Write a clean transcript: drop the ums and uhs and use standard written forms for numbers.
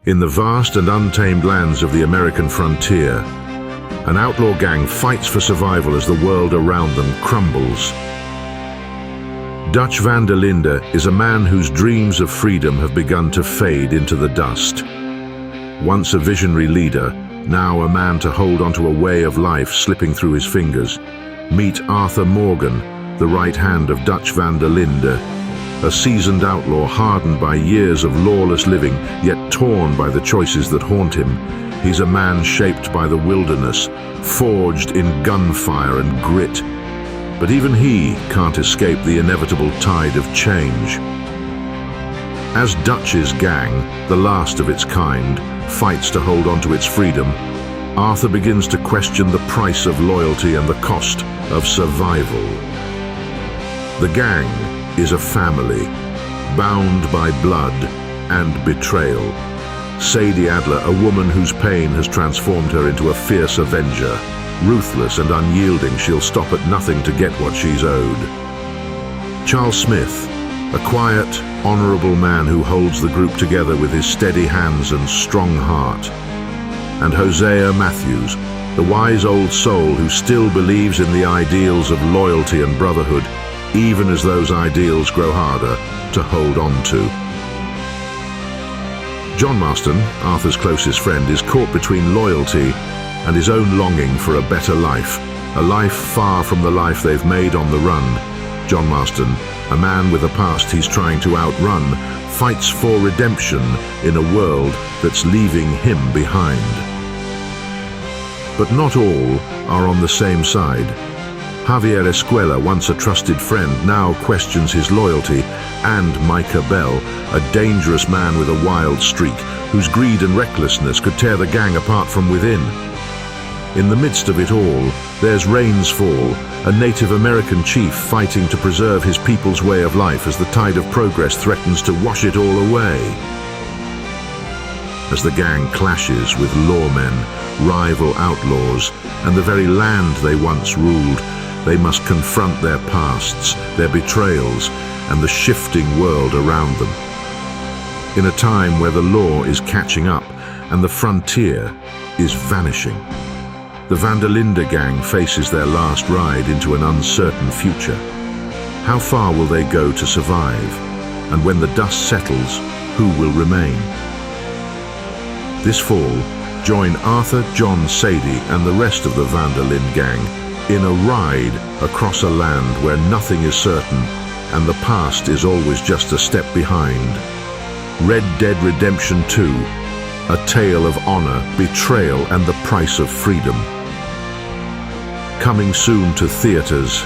In the vast and untamed lands of the American frontier, an outlaw gang fights for survival as the world around them crumbles. Dutch van der Linde is a man whose dreams of freedom have begun to fade into the dust. Once a visionary leader, now a man to hold onto a way of life slipping through his fingers. Meet Arthur Morgan, the right hand of Dutch van der Linde, a seasoned outlaw hardened by years of lawless living, yet torn by the choices that haunt him. He's a man shaped by the wilderness, forged in gunfire and grit. But even he can't escape the inevitable tide of change. As Dutch's gang, the last of its kind, fights to hold on to its freedom, Arthur begins to question the price of loyalty and the cost of survival. The gang is a family, bound by blood and betrayal. Sadie Adler, a woman whose pain has transformed her into a fierce avenger. Ruthless and unyielding, she'll stop at nothing to get what she's owed. Charles Smith, a quiet, honorable man who holds the group together with his steady hands and strong heart. And Hosea Matthews, the wise old soul who still believes in the ideals of loyalty and brotherhood, even as those ideals grow harder to hold on to. John Marston, Arthur's closest friend, is caught between loyalty and his own longing for a better life, a life far from the life they've made on the run. John Marston, a man with a past he's trying to outrun, fights for redemption in a world that's leaving him behind. But not all are on the same side. Javier Escuela, once a trusted friend, now questions his loyalty, and Micah Bell, a dangerous man with a wild streak, whose greed and recklessness could tear the gang apart from within. In the midst of it all, there's Rains Fall, a Native American chief fighting to preserve his people's way of life as the tide of progress threatens to wash it all away. As the gang clashes with lawmen, rival outlaws, and the very land they once ruled, they must confront their pasts, their betrayals, and the shifting world around them. In a time where the law is catching up and the frontier is vanishing, the van der Linde gang faces their last ride into an uncertain future. How far will they go to survive? And when the dust settles, who will remain? This fall, join Arthur, John, Sadie, and the rest of the van der Linde gang in a ride across a land where nothing is certain and the past is always just a step behind. Red Dead Redemption 2, a tale of honor, betrayal, and the price of freedom. Coming soon to theaters.